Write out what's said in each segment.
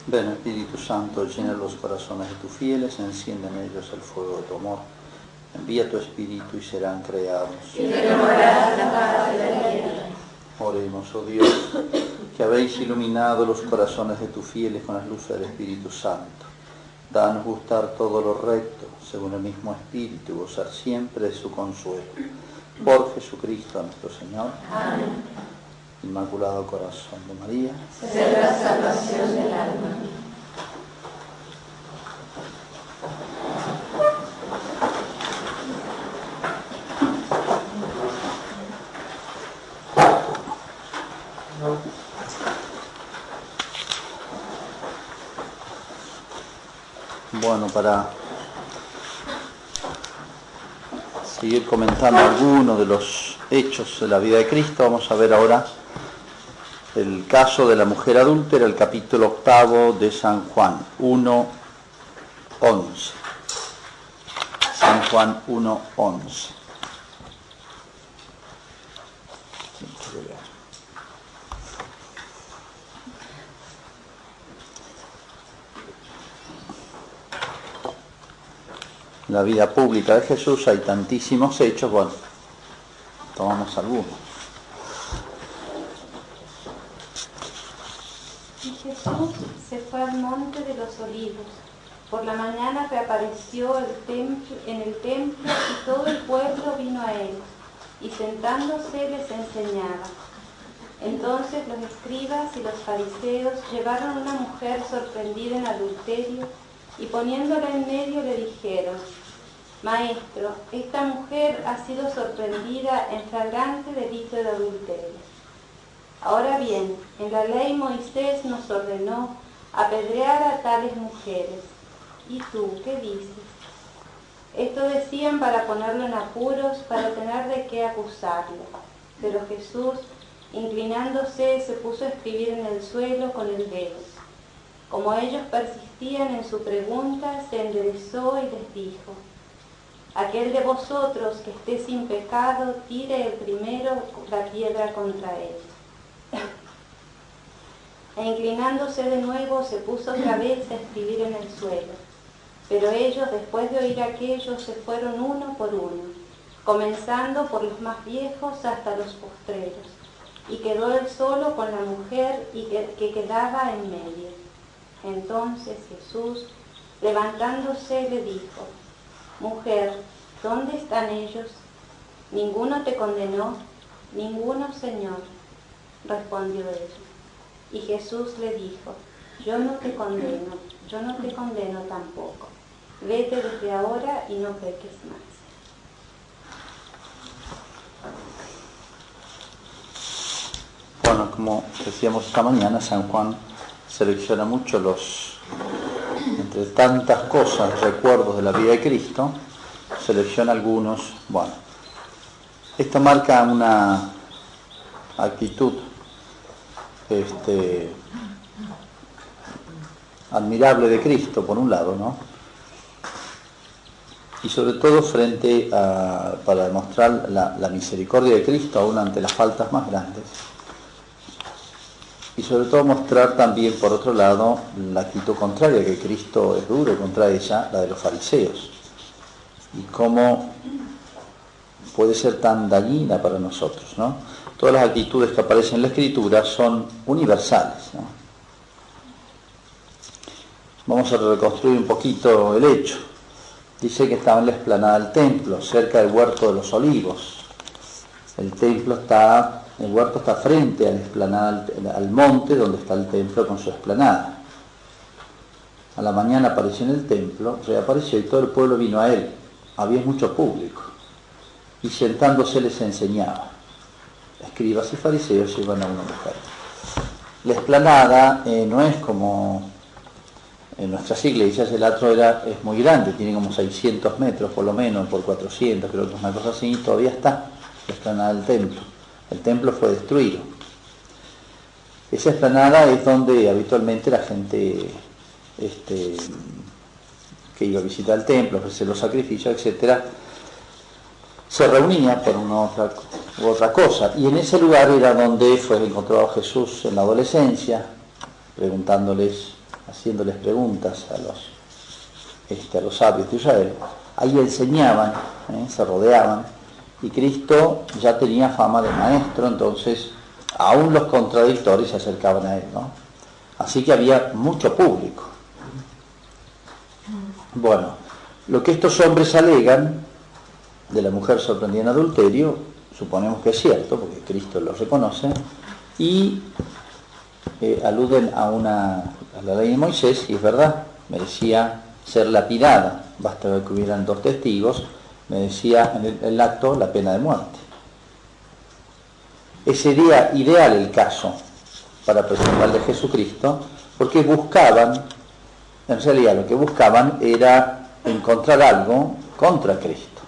Ven Espíritu Santo, llena los corazones de tus fieles, enciende en ellos el fuego de tu amor. Envía tu Espíritu y serán creados. Y renovarás la faz de la tierra. Oremos, oh Dios, que habéis iluminado los corazones de tus fieles con la luz del Espíritu Santo. Danos gustar todo lo recto, según el mismo Espíritu, y gozar siempre de su consuelo. Por Jesucristo nuestro Señor. Amén. Inmaculado Corazón de María, Sé la salvación del alma. Bueno, para seguir comentando algunos de los hechos de la vida de Cristo, vamos a ver ahora el caso de la mujer adúltera, el capítulo 8 de San Juan 1:11. San Juan 1:11. En la vida pública de Jesús hay tantísimos hechos, bueno, tomamos algunos. Y Jesús se fue al monte de los olivos. Por la mañana reapareció en el templo y todo el pueblo vino a él, y sentándose les enseñaba. Entonces los escribas y los fariseos llevaron a una mujer sorprendida en adulterio y poniéndola en medio le dijeron: Maestro, esta mujer ha sido sorprendida en flagrante delito de adulterio. Ahora bien, en la ley Moisés nos ordenó apedrear a tales mujeres. ¿Y tú qué dices? Esto decían para ponerlo en apuros, para tener de qué acusarlo. Pero Jesús, inclinándose, se puso a escribir en el suelo con el dedo. Como ellos persistían en su pregunta, se enderezó y les dijo: Aquel de vosotros que esté sin pecado, tire el primero la piedra contra él. E inclinándose de nuevo, se puso otra vez a escribir en el suelo. Pero ellos, después de oír aquello, se fueron uno por uno, comenzando por los más viejos hasta los postreros. Y quedó él solo con la mujer que quedaba en medio. Entonces Jesús, levantándose, le dijo: Mujer, ¿dónde están ellos? ¿Ninguno te condenó? Ninguno, Señor, respondió ella. Y Jesús le dijo: yo no te condeno tampoco. Vete desde ahora y no peques más. Bueno, como decíamos esta mañana, San Juan selecciona mucho entre tantas cosas, recuerdos de la vida de Cristo, selecciona algunos. Bueno, esto marca una actitud admirable de Cristo, por un lado, ¿no? Y sobre todo para demostrar la misericordia de Cristo aún ante las faltas más grandes. Y sobre todo mostrar también, por otro lado, la actitud contraria, que Cristo es duro contra ella, la de los fariseos. Y cómo puede ser tan dañina para nosotros, ¿no? Todas las actitudes que aparecen en la Escritura son universales, ¿no? Vamos a reconstruir un poquito el hecho. Dice que estaba en la explanada del templo, cerca del huerto de los olivos. El huerto está frente a la explanada, al monte donde está el templo con su explanada. A la mañana apareció en el templo, reapareció y todo el pueblo vino a él. Había mucho público. Y sentándose les enseñaba. Escribas y fariseos llevan a una mujer. La explanada no es como en nuestras iglesias, el atrio es muy grande, tiene como 600 metros por lo menos, por 400, creo que es una cosa así, y todavía está la explanada del templo. El templo fue destruido. Esa explanada es donde habitualmente la gente que iba a visitar el templo, ofrecer los sacrificios, etcétera, se reunía por una u otra cosa. Y en ese lugar era donde fue encontrado Jesús en la adolescencia, preguntándoles haciéndoles preguntas a los sabios de Israel. Ahí enseñaban, se rodeaban, y Cristo ya tenía fama de maestro, entonces aún los contradictores se acercaban a él, ¿no? Así que había mucho público. Bueno, lo que estos hombres alegan de la mujer sorprendida en adulterio, suponemos que es cierto, porque Cristo lo reconoce, y aluden a la ley de Moisés, y es verdad, merecía ser lapidada, basta que hubieran 2 testigos, merecía en el acto la pena de muerte. Sería ideal el caso para presentarle a Jesucristo, porque buscaban, en realidad lo que buscaban era encontrar algo contra Cristo.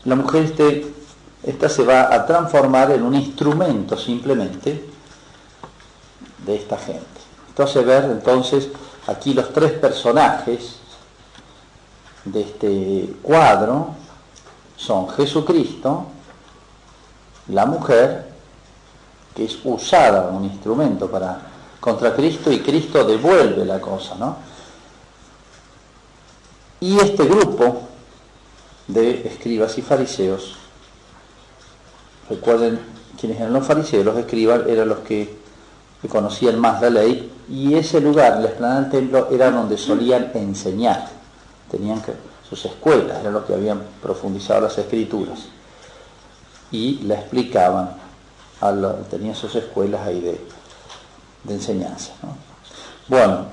La mujer esta se va a transformar en un instrumento simplemente de esta gente. Entonces ver entonces aquí los 3 personajes de este cuadro son Jesucristo, la mujer, que es usada un instrumento contra Cristo, y Cristo devuelve la cosa, ¿no? Y este grupo de escribas y fariseos, recuerden quienes eran los fariseos, los escribas eran los que conocían más la ley, y ese lugar, la explanada del templo, era donde solían enseñar, tenían sus escuelas, eran los que habían profundizado las escrituras y la explicaban, tenían sus escuelas ahí de enseñanza, ¿no? Bueno,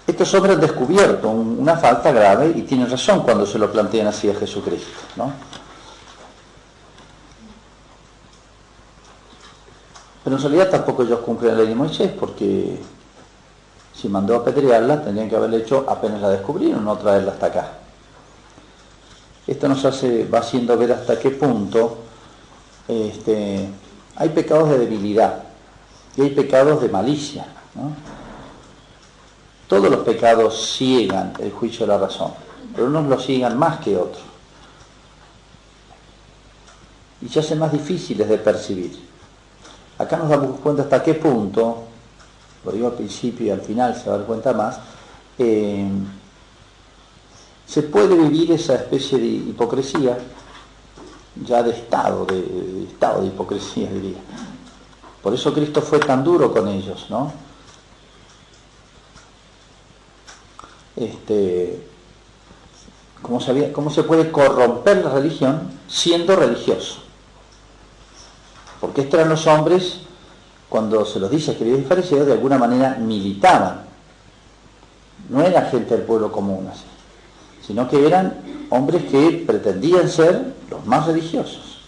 estos hombres han descubierto una falta grave, y tienen razón cuando se lo plantean así a Jesucristo, ¿no? Pero en realidad tampoco ellos cumplen la ley de Moisés, porque si mandó a apedrearla, tendrían que haberla hecho apenas la descubrieron, no traerla hasta acá. Esto nos va haciendo ver hasta qué punto hay pecados de debilidad y hay pecados de malicia, ¿no? Todos los pecados ciegan el juicio de la razón, pero unos lo ciegan más que otros y se hacen más difíciles de percibir. Acá nos damos cuenta hasta qué punto, lo digo al principio y al final se va a dar cuenta más, se puede vivir esa especie de hipocresía, ya de estado de hipocresía, diría. Por eso Cristo fue tan duro con ellos, ¿no? ¿Cómo se puede corromper la religión siendo religioso? Porque estos eran los hombres, cuando se los dice a escribas y fariseos, de alguna manera militaban. No era gente del pueblo común así, sino que eran hombres que pretendían ser los más religiosos,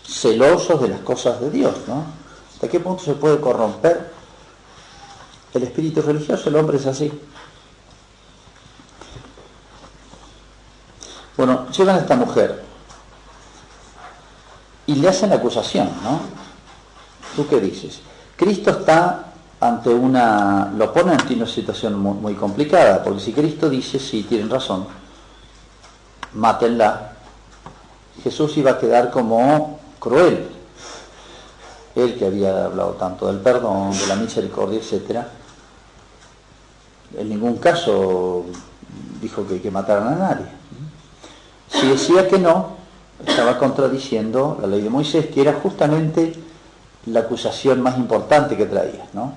celosos de las cosas de Dios, ¿no? ¿Hasta qué punto se puede corromper el espíritu religioso? El hombre es así. Bueno, llegan a esta mujer y le hacen acusación, ¿no? ¿Tú qué dices? Cristo está lo pone ante una situación muy, muy complicada, porque si Cristo dice, sí, tienen razón, mátenla, Jesús iba a quedar como cruel. Él que había hablado tanto del perdón, de la misericordia, etc., en ningún caso dijo que hay que matar a nadie. Si decía que no, estaba contradiciendo la ley de Moisés, que era justamente la acusación más importante que traía, ¿no?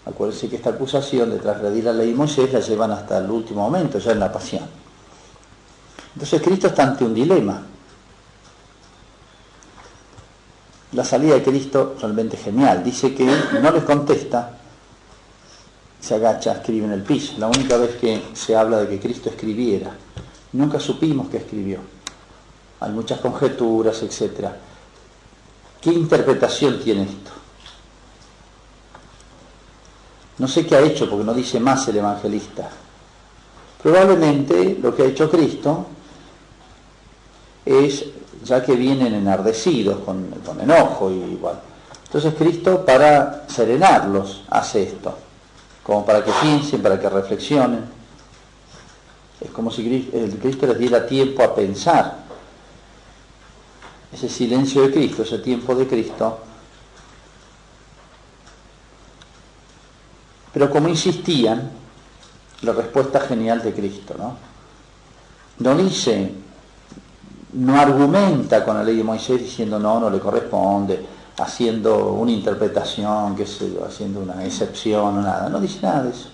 Acuérdense que esta acusación de transgredir la ley de Moisés la llevan hasta el último momento, ya en la pasión. Entonces Cristo está ante un dilema. La salida de Cristo realmente genial. Dice que no les contesta, se agacha, escribe en el piso. La única vez que se habla de que Cristo escribiera. Nunca supimos que escribió. Hay muchas conjeturas, etc. ¿Qué interpretación tiene esto? No sé qué ha hecho, porque no dice más el evangelista. Probablemente lo que ha hecho Cristo es, ya que vienen enardecidos, con enojo y igual. Entonces Cristo, para serenarlos, hace esto, como para que piensen, para que reflexionen. Es como si Cristo les diera tiempo a pensar. Ese silencio de Cristo, ese tiempo de Cristo, Pero como insistían, la respuesta genial de Cristo, ¿no? No dice, no argumenta con la ley de Moisés diciendo no le corresponde, haciendo una interpretación, qué sé yo, haciendo una excepción o nada. No dice nada de eso.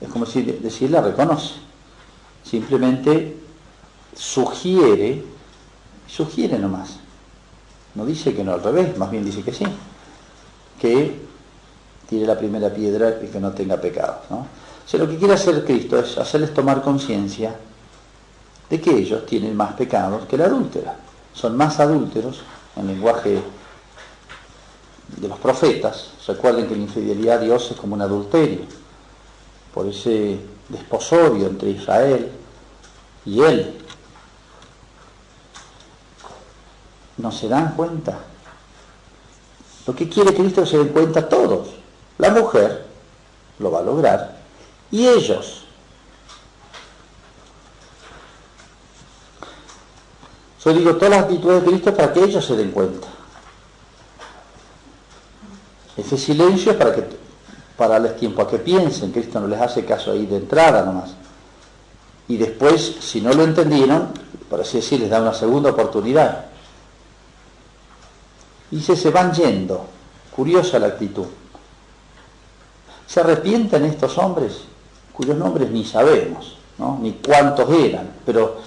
Es como si decir, la reconoce. Simplemente sugiere nomás. No dice que no, al revés, más bien dice que sí. Que tire la primera piedra y que no tenga pecado, ¿no? O sea, lo que quiere hacer Cristo es hacerles tomar conciencia de que ellos tienen más pecados que la adúltera. Son más adúlteros, en lenguaje de los profetas. Recuerden que la infidelidad a Dios es como un adulterio, por ese desposorio entre Israel y Él. ¿No se dan cuenta? Lo que quiere Cristo es que se den cuenta todos. La mujer lo va a lograr y ellos. Yo digo todas las actitudes de Cristo para que ellos se den cuenta. Ese silencio es para darles tiempo a que piensen. Cristo no les hace caso ahí de entrada nomás. Y después, si no lo entendieron, por así decir, les da una segunda oportunidad. Dice, se van yendo. Curiosa la actitud. Se arrepienten estos hombres, cuyos nombres ni sabemos, ¿no? Ni cuántos eran, pero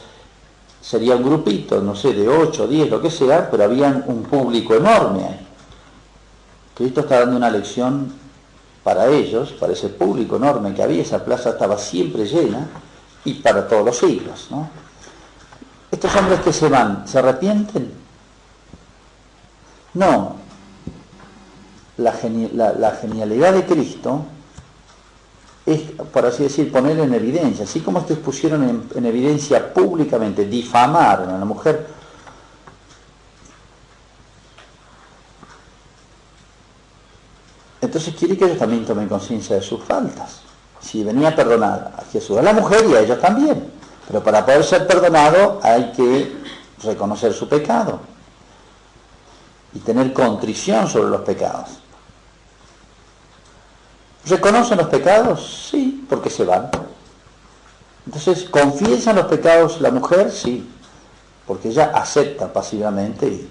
sería un grupito, no sé, de 8, 10, lo que sea, pero habían un público enorme ahí. Cristo está dando una lección para ellos, para ese público enorme que había. Esa plaza estaba siempre llena y para todos los siglos, ¿no? Estos hombres que se van, ¿se arrepienten? No. La genialidad de Cristo es, por así decir, poner en evidencia, así como estos pusieron en evidencia públicamente, difamaron a la mujer. Entonces quiere que ellos también tomen conciencia de sus faltas. Si venía a perdonar a Jesús, a la mujer y a ellos también. Pero para poder ser perdonado hay que reconocer su pecado y tener contrición sobre los pecados. ¿Reconocen los pecados? Sí, porque se van. Entonces, ¿confiesan los pecados la mujer? Sí, porque ella acepta pasivamente.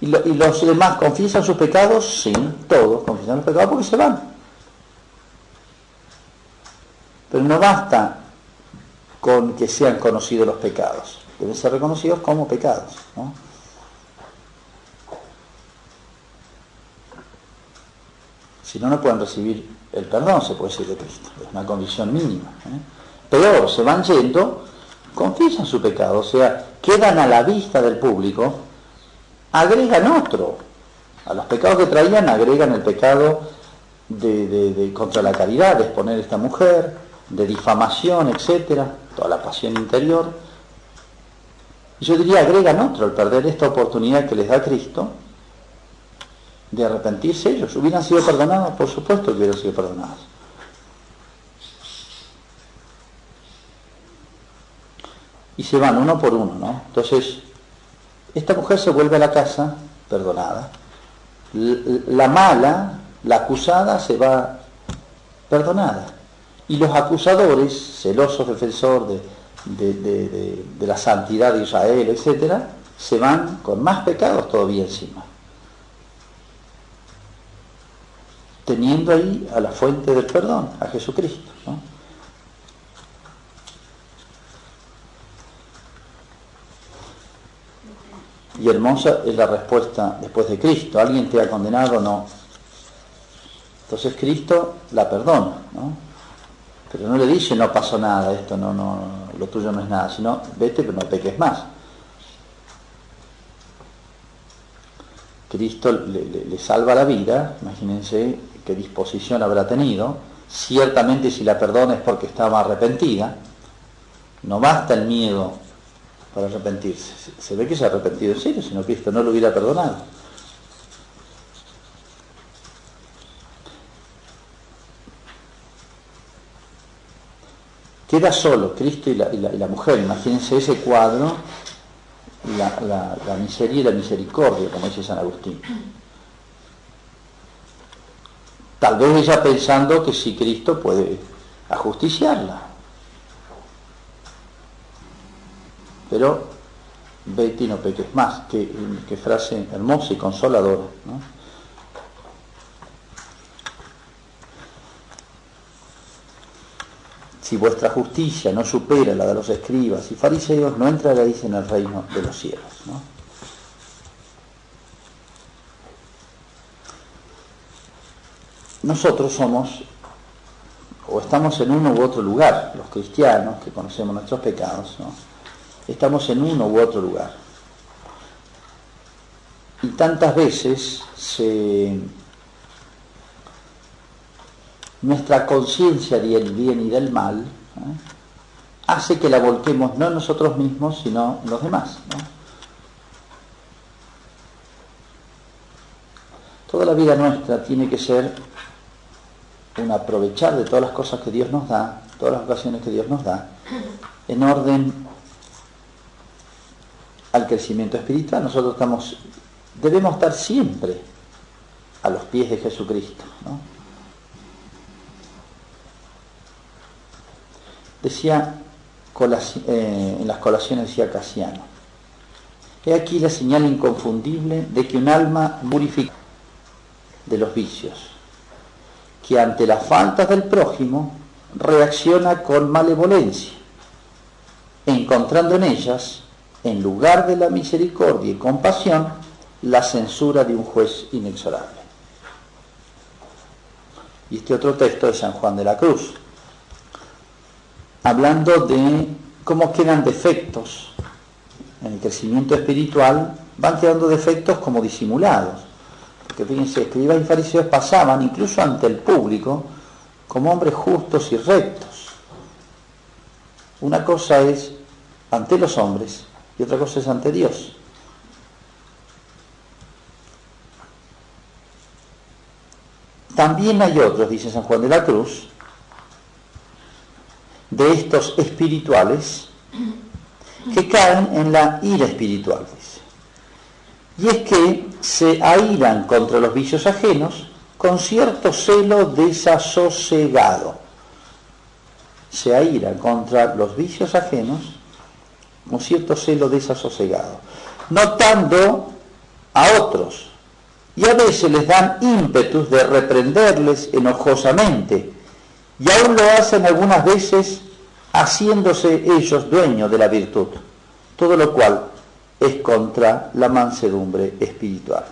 ¿Y los demás confiesan sus pecados? Sí, todos confiesan los pecados porque se van. Pero no basta con que sean conocidos los pecados. Deben ser reconocidos como pecados, ¿no? Si no, no pueden recibir el perdón, se puede decir, de Cristo. Es una condición mínima, ¿eh? Peor, se van yendo, confiesan su pecado, o sea, quedan a la vista del público, agregan otro. A los pecados que traían agregan el pecado de contra la caridad, de exponer a esta mujer, de difamación, etcétera, toda la pasión interior. Y yo diría, agregan otro al perder esta oportunidad que les da Cristo de arrepentirse ellos. ¿Hubieran sido perdonados? Por supuesto que hubieran sido perdonados. Y se van uno por uno, ¿no? Entonces, esta mujer se vuelve a la casa perdonada. La mala, la acusada, se perdonada. Y los acusadores, celosos defensores de la santidad de Israel, etcétera, se van con más pecados todavía encima, teniendo ahí a la fuente del perdón, a Jesucristo, ¿no? Y hermosa es la respuesta después de Cristo. ¿Alguien te ha condenado? No. Entonces Cristo la perdona, ¿no? Pero no le dice, no pasó nada, esto no, lo tuyo no es nada, sino vete, pero no peques más. Cristo le salva la vida. Imagínense qué disposición habrá tenido. Ciertamente si la perdona es porque estaba arrepentida. No basta el miedo para arrepentirse. Se ve que se ha arrepentido en serio, si no Cristo no lo hubiera perdonado. Queda solo Cristo y la mujer. Imagínense ese cuadro, la miseria y la misericordia, como dice San Agustín. Tal vez ella pensando que sí, Cristo puede ajusticiarla. Pero Betty no peques más. Qué frase hermosa y consoladora, ¿no? Si vuestra justicia no supera la de los escribas y fariseos, no entraréis en el reino de los cielos, ¿no? Nosotros somos, o estamos en uno u otro lugar, los cristianos que conocemos nuestros pecados, ¿no? Estamos en uno u otro lugar. Y tantas veces nuestra conciencia del bien y del mal hace que la volquemos no en nosotros mismos, sino en los demás, ¿no? Toda la vida nuestra tiene que ser un aprovechar de todas las cosas que Dios nos da, todas las ocasiones que Dios nos da, en orden al crecimiento espiritual. Nosotros debemos estar siempre a los pies de Jesucristo, ¿no? Decía en las colaciones, decía Casiano: he aquí la señal inconfundible de que un alma purificada de los vicios, que ante las faltas del prójimo reacciona con malevolencia, encontrando en ellas, en lugar de la misericordia y compasión, la censura de un juez inexorable. Y este otro texto de San Juan de la Cruz, hablando de cómo quedan defectos en el crecimiento espiritual, van quedando defectos como disimulados. Porque fíjense, escribas y fariseos pasaban, incluso ante el público, como hombres justos y rectos. Una cosa es ante los hombres y otra cosa es ante Dios. También hay otros, dice San Juan de la Cruz, de estos espirituales que caen en la ira espiritual, dice. Y es que se airan contra los vicios ajenos con cierto celo desasosegado. Se airan contra los vicios ajenos con cierto celo desasosegado, notando a otros, y a veces les dan ímpetus de reprenderles enojosamente, y aún lo hacen algunas veces haciéndose ellos dueños de la virtud, todo lo cual es contra la mansedumbre espiritual.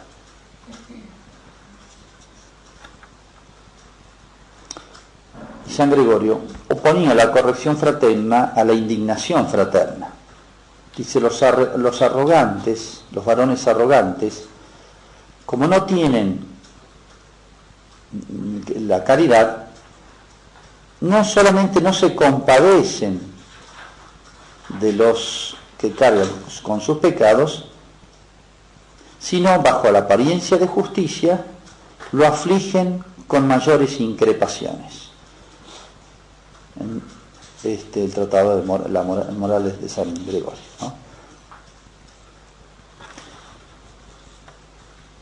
San Gregorio oponía la corrección fraterna a la indignación fraterna. Dice, los arrogantes, los varones arrogantes, como no tienen la caridad, no solamente no se compadecen de los que cargan con sus pecados, sino bajo la apariencia de justicia lo afligen con mayores increpaciones. El tratado de Morales de San Gregorio, ¿no?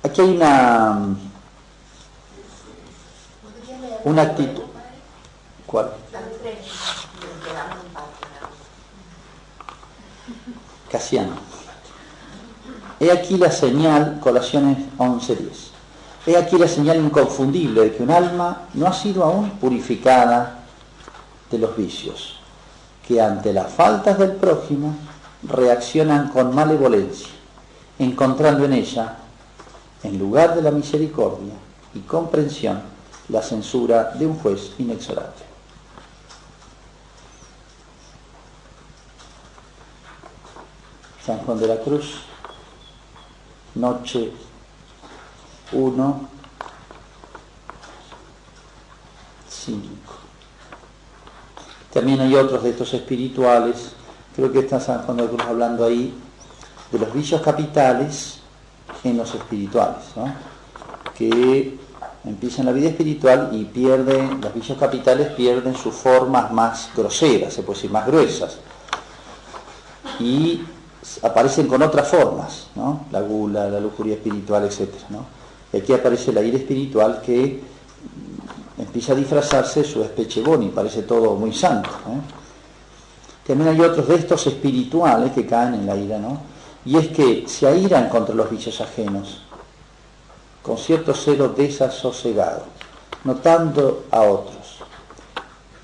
Aquí hay una actitud. ¿Cuál? Casiano. He aquí la señal, Colaciones 11:10. He aquí la señal inconfundible de que un alma no ha sido aún purificada de los vicios, que ante las faltas del prójimo reaccionan con malevolencia, encontrando en ella, en lugar de la misericordia y comprensión, la censura de un juez inexorable. San Juan de la Cruz, noche 1, 5. También hay otros de estos espirituales, creo que está San Juan de la Cruz hablando ahí de los vicios capitales en los espirituales, ¿no? Que empiezan la vida espiritual y los vicios capitales pierden sus formas más groseras, se puede decir más gruesas, y aparecen con otras formas, ¿no? La gula, la lujuria espiritual, etc., ¿no? Y aquí aparece la ira espiritual que empieza a disfrazarse su especie boni, parece todo muy santo. También hay otros de estos espirituales que caen en la ira, ¿no? Y es que se airan contra los vicios ajenos, con cierto celo desasosegado, notando a otros.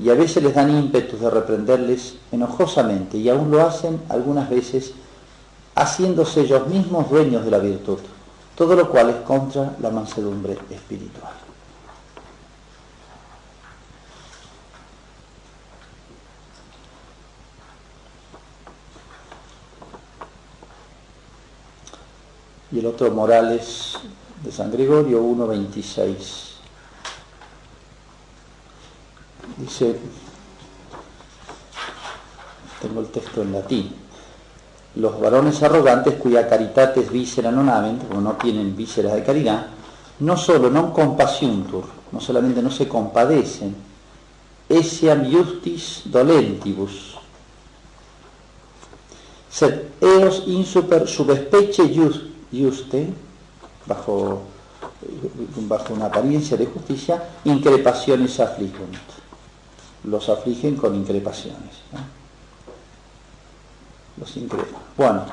Y a veces les dan ímpetus de reprenderles enojosamente, y aún lo hacen algunas veces haciéndose ellos mismos dueños de la virtud, todo lo cual es contra la mansedumbre espiritual. Y el otro Morales de San Gregorio 1.26. Dice, tengo el texto en latín: los varones arrogantes cuya caritates viscera non habent, o no tienen vísceras de caridad, no solo non compasiuntur, no solamente no se compadecen, essiam justis dolentibus, sed eos insuper subespecie juste, bajo una apariencia de justicia, increpaciones aflicunt. Los afligen con increpaciones, ¿no? Los increpan. Bueno,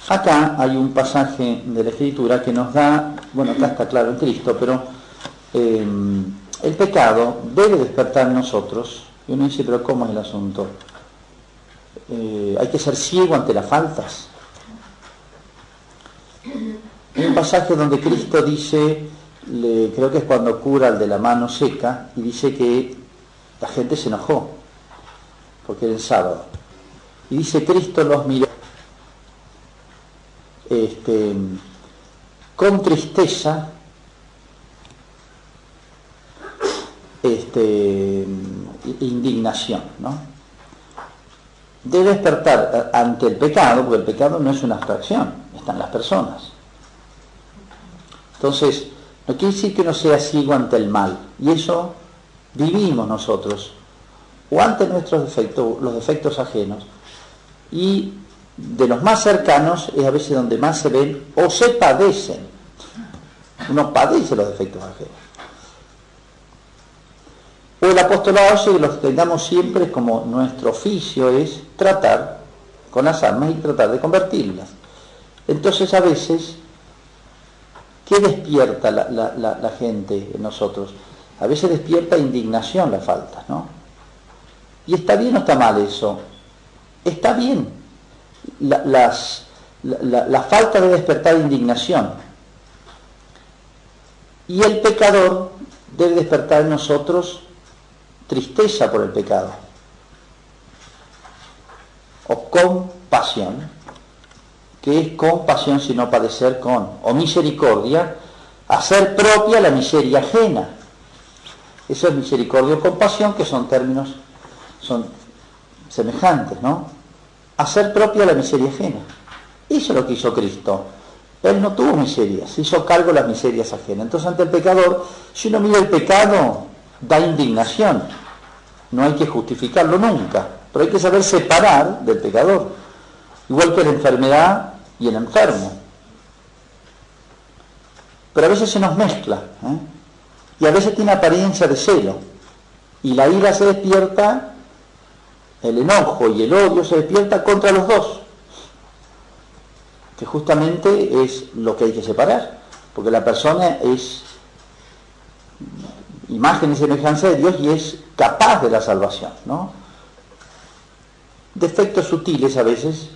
acá hay un pasaje de la Escritura que nos da, bueno, acá está claro en Cristo, pero el pecado debe despertar en nosotros. Y uno dice, pero ¿cómo es el asunto? ¿Hay que ser ciego ante las faltas? Hay un pasaje donde Cristo dice, creo que es cuando cura al de la mano seca, y dice que la gente se enojó, porque era el sábado. Y dice, Cristo los miró con tristeza, indignación, ¿no? Debe despertar ante el pecado, porque el pecado no es una abstracción, están las personas. Entonces, no quiere decir que uno sea ciego ante el mal, y eso vivimos nosotros, o ante nuestros defectos, los defectos ajenos, y de los más cercanos es a veces donde más se ven o se padecen. Uno padece los defectos ajenos. O el apostolado, si los tengamos siempre como nuestro oficio, es tratar con las almas y tratar de convertirlas. Entonces a veces, ¿qué despierta la gente en nosotros? A veces despierta indignación la falta, ¿no? ¿Y está bien o está mal eso? Está bien. La falta debe despertar indignación. Y el pecador debe despertar en nosotros tristeza por el pecado. O compasión, que es compasión sino padecer con, o misericordia, hacer propia la miseria ajena. Eso es misericordia o compasión, que son términos, son semejantes, ¿no? Hacer propia la miseria ajena. Eso es lo que hizo Cristo. Él no tuvo miseria, se hizo cargo de las miserias ajenas. Entonces, ante el pecador, si uno mira el pecado, da indignación. No hay que justificarlo nunca, pero hay que saber separar del pecador. Igual que la enfermedad y el enfermo. Pero a veces se nos mezcla, y a veces tiene apariencia de celo. Y la ira se despierta, el enojo y el odio se despierta contra los dos. Que justamente es lo que hay que separar. Porque la persona es imagen y semejanza de Dios y es capaz de la salvación, ¿no? Defectos sutiles a veces,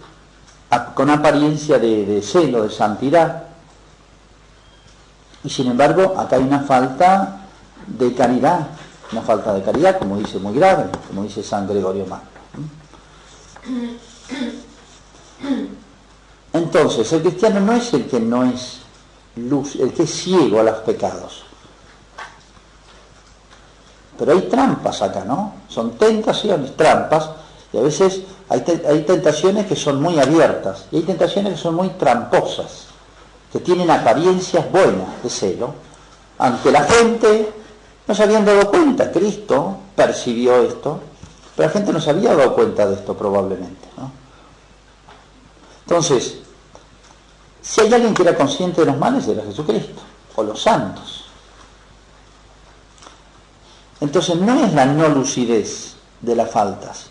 con apariencia de celo, de santidad. Y sin embargo, acá hay una falta de caridad, como dice, muy grave, como dice San Gregorio Magno. Entonces, el cristiano no es el que no es luz, el que es ciego a los pecados. Pero hay trampas acá, ¿no? Son tentaciones, trampas, y a veces hay tentaciones que son muy abiertas, y hay tentaciones que son muy tramposas, que tienen apariencias buenas de celo, aunque la gente no se habían dado cuenta. Cristo percibió esto, pero la gente no se había dado cuenta de esto probablemente, ¿no? Entonces, si hay alguien que era consciente de los males, era Jesucristo, o los santos. Entonces no es la no lucidez de las faltas.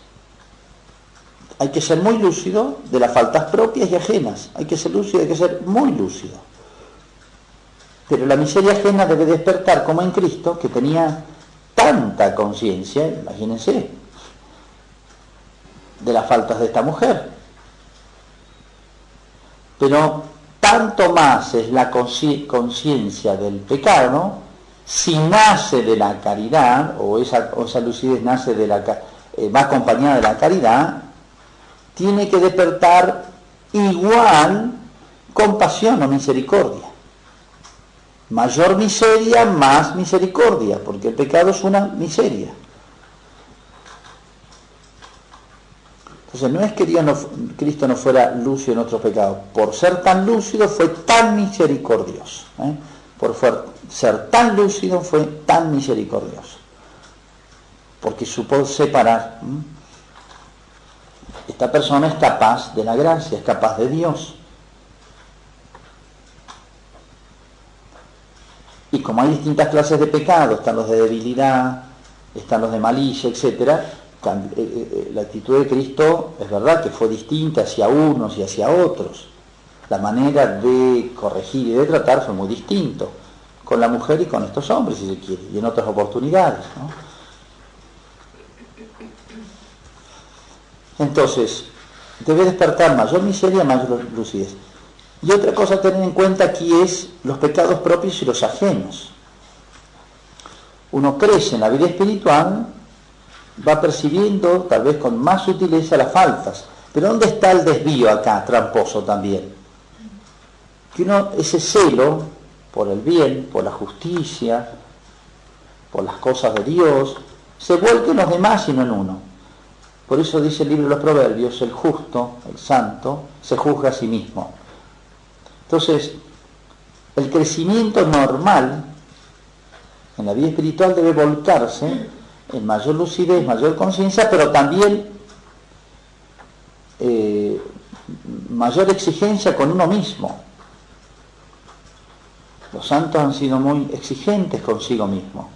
Hay que ser muy lúcido de las faltas propias y ajenas. Hay que ser lúcido, hay que ser muy lúcido. Pero la miseria ajena debe despertar como en Cristo, que tenía tanta conciencia, imagínense, de las faltas de esta mujer. Pero tanto más es la conciencia del pecado, si nace de la caridad, o esa lucidez nace va acompañada de la caridad, tiene que despertar igual compasión o misericordia. Mayor miseria, más misericordia, porque el pecado es una miseria. Entonces no es que Cristo no fuera lúcido en nuestros pecados. Por ser tan lúcido fue tan misericordioso. Por ser tan lúcido fue tan misericordioso. Porque supo separar. Esta persona es capaz de la gracia, es capaz de Dios. Y como hay distintas clases de pecado, están los de debilidad, están los de malicia, etc., la actitud de Cristo es verdad que fue distinta hacia unos y hacia otros. La manera de corregir y de tratar fue muy distinto con la mujer y con estos hombres, si se quiere, y en otras oportunidades, ¿no? Entonces, debe despertar mayor miseria, mayor lucidez. Y otra cosa a tener en cuenta aquí es los pecados propios y los ajenos. Uno crece en la vida espiritual, va percibiendo tal vez con más sutileza las faltas. Pero ¿dónde está el desvío acá, tramposo también? Que uno, ese celo por el bien, por la justicia, por las cosas de Dios, se vuelque en los demás y no en uno. Por eso dice el libro de los Proverbios, el justo, el santo, se juzga a sí mismo. Entonces, el crecimiento normal en la vida espiritual debe volcarse en mayor lucidez, mayor conciencia, pero también mayor exigencia con uno mismo. Los santos han sido muy exigentes consigo mismos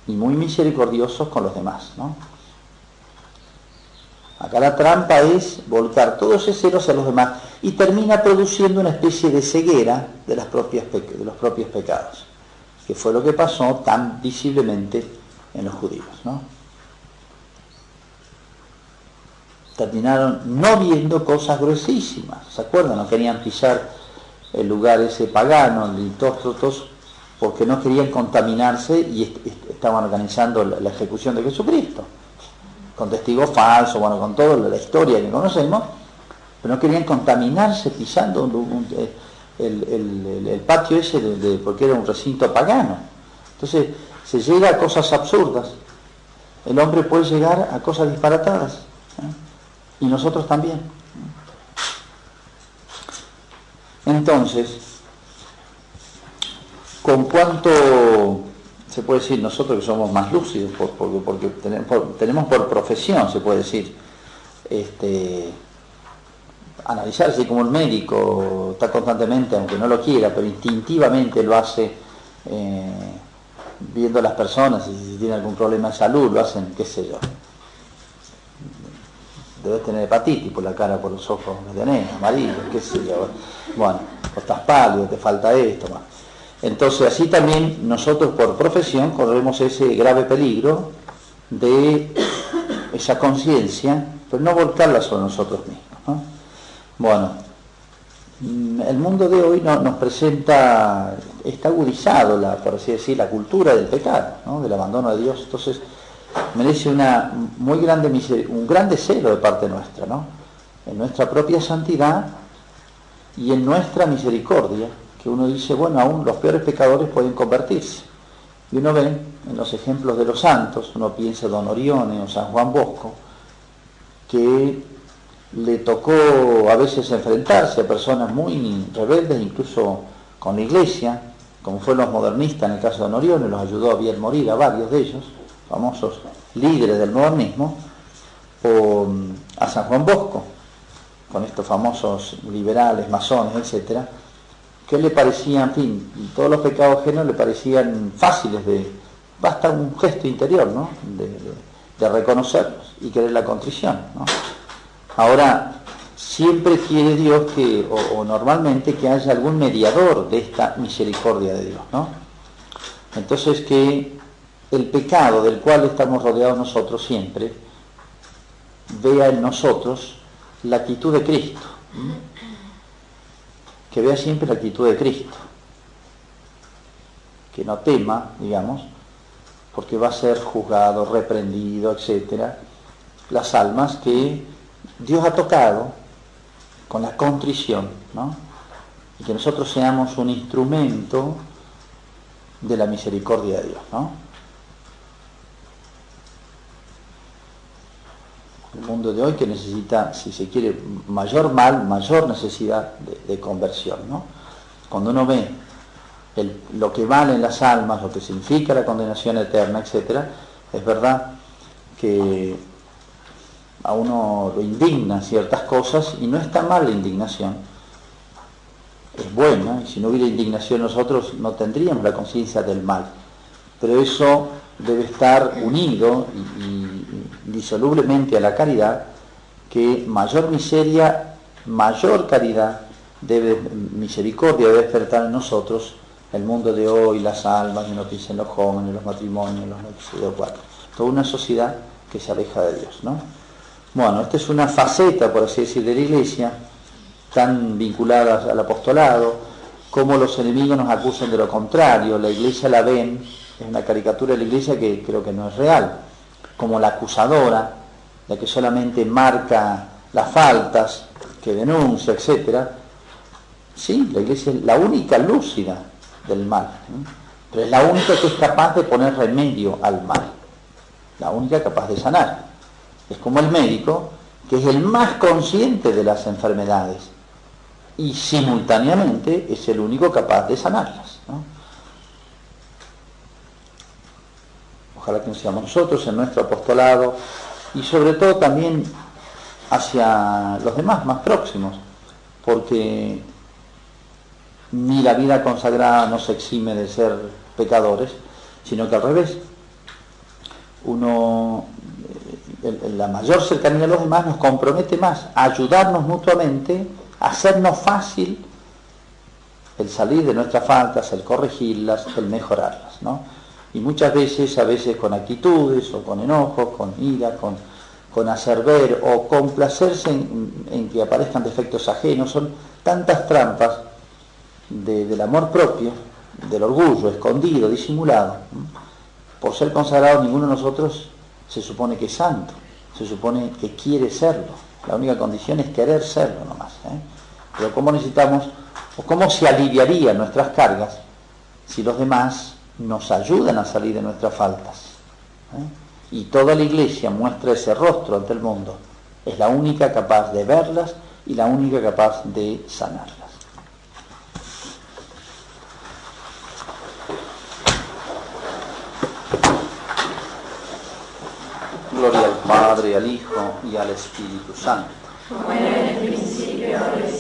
y muy misericordiosos con los demás, ¿no? Acá la trampa es volcar todos esos celos a los demás y termina produciendo una especie de ceguera de los propios pecados, que fue lo que pasó tan visiblemente en los judíos, ¿no? Terminaron no viendo cosas gruesísimas, ¿se acuerdan? No querían pisar el lugar ese pagano, el Tóstotos, porque no querían contaminarse y estaban organizando la ejecución de Jesucristo, con testigos falsos, bueno, con toda la historia que conocemos, pero no querían contaminarse pisando el patio ese, porque era un recinto pagano. Entonces se llega a cosas absurdas, el hombre puede llegar a cosas disparatadas, y nosotros también. Entonces, ¿con cuánto se puede decir nosotros que somos más lúcidos? Porque tenemos por profesión, se puede decir, analizar así como un médico está constantemente, aunque no lo quiera, pero instintivamente lo hace, viendo a las personas y si tienen algún problema de salud, lo hacen, qué sé yo. Debes tener hepatitis por la cara, por los ojos, amarillos, qué sé yo. Bueno, o estás pálido, te falta esto, más. Entonces, así también nosotros por profesión corremos ese grave peligro de esa conciencia, pero no volcarla sobre nosotros mismos, ¿no? Bueno, el mundo de hoy nos presenta, está agudizado, por así decir, la cultura del pecado, ¿no? Del abandono de Dios. Entonces, merece un gran deseo de parte nuestra, ¿no? En nuestra propia santidad y en nuestra misericordia, que uno dice, bueno, aún los peores pecadores pueden convertirse. Y uno ve en los ejemplos de los santos, uno piensa en Don Orione o San Juan Bosco, que le tocó a veces enfrentarse a personas muy rebeldes, incluso con la Iglesia, como fueron los modernistas en el caso de Don Orione, los ayudó a bien morir a varios de ellos, famosos líderes del modernismo, o a San Juan Bosco, con estos famosos liberales, masones, etc., que le parecían, en fin, todos los pecados ajenos le parecían fáciles basta un gesto interior, ¿no? De reconocerlos y querer la contrición, ¿no? Ahora, siempre quiere Dios que, o normalmente, que haya algún mediador de esta misericordia de Dios, ¿no? Entonces, que el pecado del cual estamos rodeados nosotros siempre vea en nosotros la actitud de Cristo, que vea siempre la actitud de Cristo, que no tema, digamos, porque va a ser juzgado, reprendido, etcétera, las almas que Dios ha tocado con la contrición, ¿no? Y que nosotros seamos un instrumento de la misericordia de Dios, ¿no? El mundo de hoy que necesita, si se quiere, mayor mal, mayor necesidad de conversión, ¿no? Cuando uno ve lo que valen las almas, lo que significa la condenación eterna, etcétera, es verdad que a uno lo indignan ciertas cosas, y no está mal la indignación, es buena, y si no hubiera indignación nosotros no tendríamos la conciencia del mal, pero eso debe estar unido y disolublemente a la caridad, que mayor miseria, mayor caridad, misericordia debe despertar en nosotros el mundo de hoy, las almas, lo que dicen los jóvenes, los matrimonios, los no, toda una sociedad que se aleja de Dios, ¿no? Bueno, esta es una faceta, por así decir, de la Iglesia, tan vinculada al apostolado, como los enemigos nos acusan de lo contrario. La Iglesia la ven, es una caricatura de la Iglesia que creo que no es real, como la acusadora, la que solamente marca las faltas, que denuncia, etcétera. Sí, la Iglesia es la única lúcida del mal, ¿no? Pero es la única que es capaz de poner remedio al mal, la única capaz de sanar. Es como el médico, que es el más consciente de las enfermedades y simultáneamente es el único capaz de sanarlas, ¿no? Ojalá que no seamos nosotros en nuestro apostolado, y sobre todo también hacia los demás más próximos, porque ni la vida consagrada nos exime de ser pecadores, sino que al revés, la mayor cercanía a los demás nos compromete más a ayudarnos mutuamente, a hacernos fácil el salir de nuestras faltas, el corregirlas, el mejorarlas, ¿no? Y muchas veces, a veces con actitudes, o con enojos, con ira, con hacer ver, o complacerse en que aparezcan defectos ajenos, son tantas trampas del amor propio, del orgullo escondido, disimulado. Por ser consagrado, ninguno de nosotros se supone que es santo, se supone que quiere serlo. La única condición es querer serlo nomás, ¿eh? Pero ¿cómo necesitamos, o cómo se aliviarían nuestras cargas si los demás nos ayudan a salir de nuestras faltas, ¿eh? Y toda la Iglesia muestra ese rostro ante el mundo. Es la única capaz de verlas y la única capaz de sanarlas. Gloria al Padre, al Hijo y al Espíritu Santo. Como era en el principio, ahora y